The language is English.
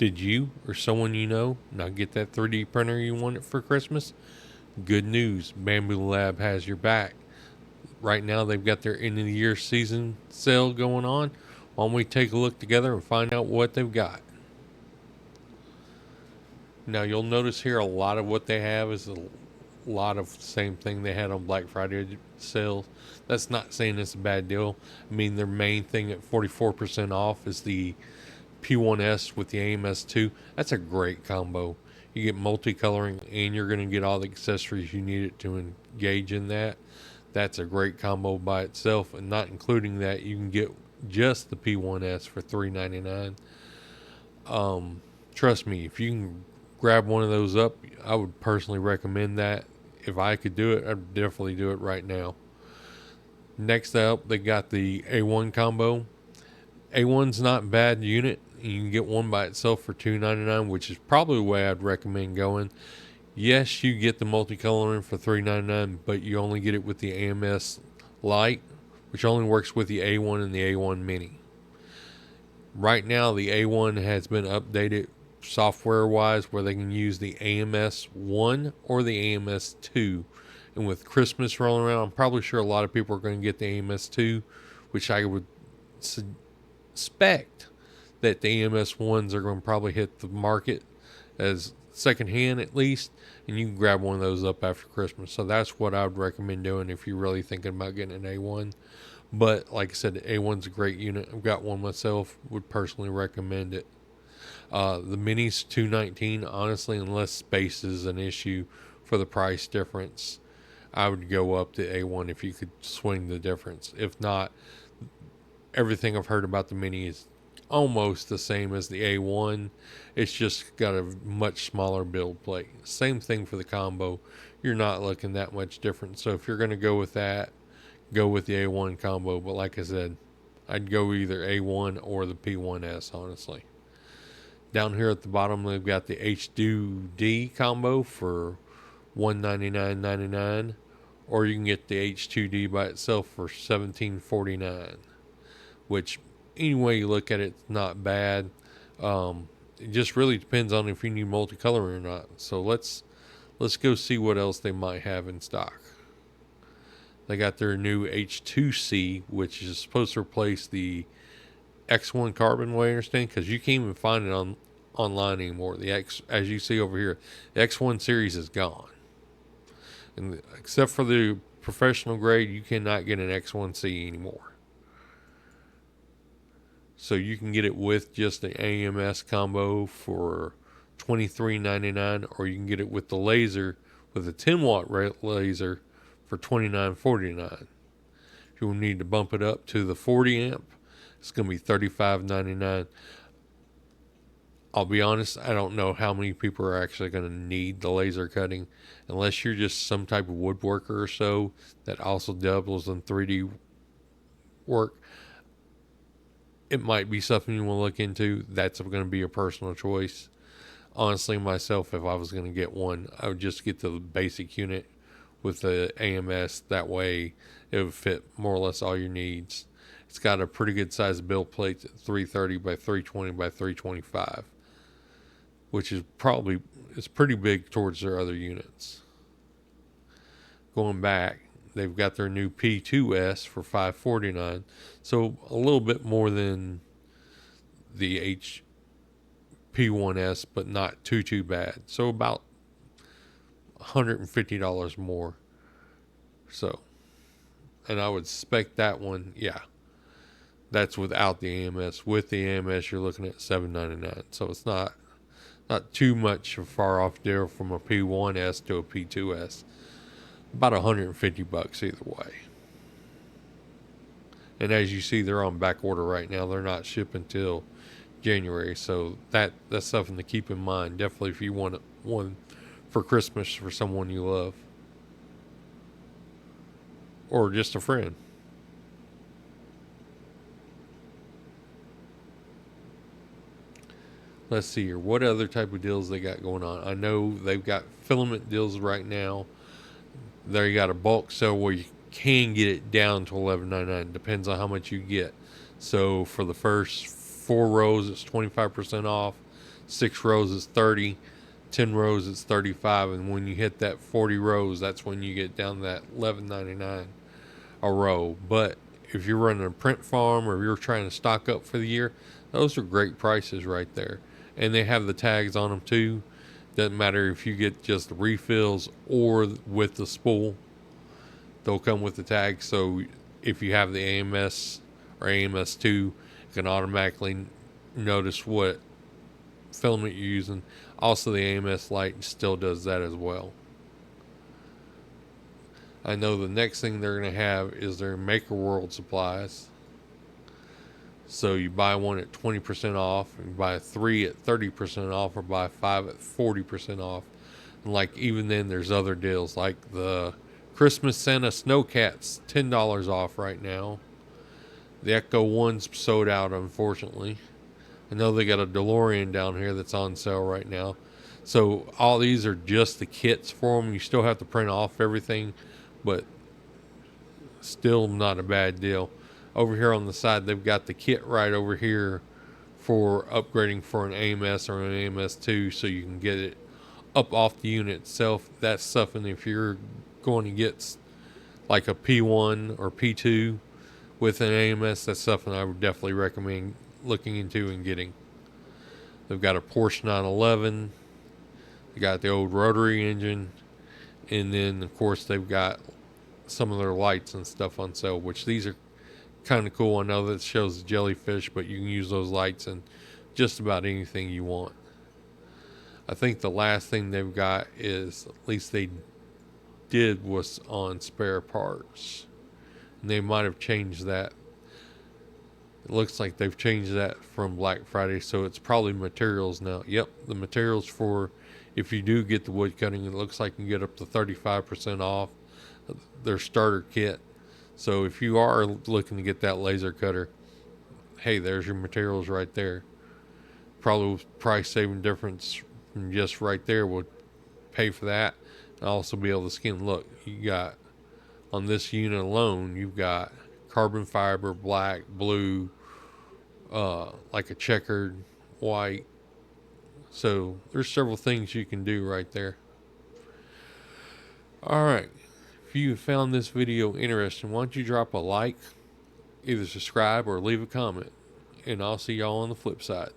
Did you or someone you know not get that 3D printer you wanted for Christmas? Good news, Bambu Lab has your back. Right now, they've got their end of the year season sale going on. Why don't we take a look together and find out what they've got? Now, you'll notice here a lot of what they have is a lot of the same thing they had on Black Friday sales. That's not saying it's a bad deal. I mean, their main thing at 44% off is the P1S with the AMS2. That's a great combo. You get multicoloring and you're going to get all the accessories you need it to engage in that. That's a great combo by itself, and not including that, you can get just the P1S for $399. Trust me, if you can grab one of those up, I would personally recommend that. If I could do it, I'd definitely do it right now. Next up, they got the A1 combo. A1's not a bad unit. You can get one by itself for $299, which is probably the way I'd recommend going. Yes, you get the multicoloring for $399, but you only get it with the AMS Lite, which only works with the A1 and the A1 Mini. Right now, the A1 has been updated software-wise where they can use the AMS 1 or the AMS 2. And with Christmas rolling around, I'm probably sure a lot of people are going to get the AMS 2, which I would suspect that the AMS 1s are going to probably hit the market as secondhand at least, and you can grab one of those up after Christmas. So that's what I would recommend doing if you're really thinking about getting an A1. But like I said, the A1's a great unit. I've got one myself. Would personally recommend it. The Mini's $219. Honestly, unless space is an issue for the price difference, I would go up to A1 if you could swing the difference. If not, everything I've heard about the Mini is almost the same as the A1. It's just got a much smaller build plate. Same thing for the combo. You're not looking that much different. So if you're going to go with that, go with the A1 combo. But like I said, I'd go either A1 or the P1S, honestly. Down here at the bottom, they've got the H2D combo for $199.99, or you can get the H2D by itself for $17.49, which any way you look at it, it's not bad. It just really depends on if you need multicoloring or not. So let's go see what else they might have in stock. They got their new H2C, which is supposed to replace the X1 carbon, way I understand, because you can't even find it online anymore. The X, as you see over here, the X1 series is gone, and except for the professional grade, you cannot get an X1C anymore. So you can get it with just the AMS combo for $23.99, or you can get it with the laser, with a 10-watt laser for $29.49. If you need to bump it up to the 40 amp, it's going to be $35.99. I'll be honest, I don't know how many people are actually going to need the laser cutting, unless you're just some type of woodworker or so that also doubles in 3D work. It might be something you want to look into. That's going to be a personal choice. Honestly, myself, if I was going to get one, I would just get the basic unit with the AMS. That way, it would fit more or less all your needs. It's got a pretty good size build plate, 330 by 320 by 325, which is probably, it's pretty big towards their other units. Going back, they've got their new P2S for $549, so a little bit more than the HP1S, but not too bad. So about $150 more. So, and I would suspect that one, yeah, that's without the AMS. With the AMS, you're looking at $799. So it's not too much far off there from a P1S to a P2S. About $150 either way. And as you see, they're on back order right now. They're not shipping till January, so that's something to keep in mind. Definitely, if you want one for Christmas for someone you love, or just a friend. Let's see here. What other type of deals they got going on? I know they've got filament deals right now. They got a bulk sale where you can get it down to $11.99. Depends on how much you get. So for the first 4 rows, it's 25% off. 6 rows is 30, 10 rows it's 35, and when you hit that 40 rows, that's when you get down to that $11.99 a row. But if you're running a print farm or you're trying to stock up for the year, those are great prices right there. And they have the tags on them too. Doesn't matter if you get just the refills or with the spool, they'll come with the tag. So if you have the AMS or AMS2, you can automatically notice what filament you're using. Also, the AMS light still does that as well. I know the next thing they're going to have is their Maker World supplies. So you buy one at 20% off, and buy 3 at 30% off, or buy 5 at 40% off. And like even then, there's other deals like the Christmas Santa Snowcats, $10 off right now. The Echo One's sold out, unfortunately. I know they got a DeLorean down here that's on sale right now. So all these are just the kits for them. You still have to print off everything, but still not a bad deal. Over here on the side, they've got the kit right over here for upgrading for an AMS or an AMS2, so you can get it up off the unit itself. That's something if you're going to get like a P1 or P2 with an AMS, that's something I would definitely recommend looking into and getting. They've got a Porsche 911. They got the old rotary engine, and then of course they've got some of their lights and stuff on sale, which these are kind of cool. I know that shows the jellyfish, but you can use those lights in just about anything you want. I think the last thing they've got is, at least they did, was on spare parts. And they might have changed that. It looks like they've changed that from Black Friday, so it's probably materials now. Yep, the materials for if you do get the wood cutting, it looks like you can get up to 35% off their starter kit. So if you are looking to get that laser cutter, hey, there's your materials right there. Probably price saving difference from just right there would pay for that, and also be able to skin. Look, you got on this unit alone, you've got carbon fiber, black, blue, like a checkered white. So there's several things you can do right there. All right. If you found this video interesting, why don't you drop a like, either subscribe or leave a comment, and I'll see y'all on the flip side.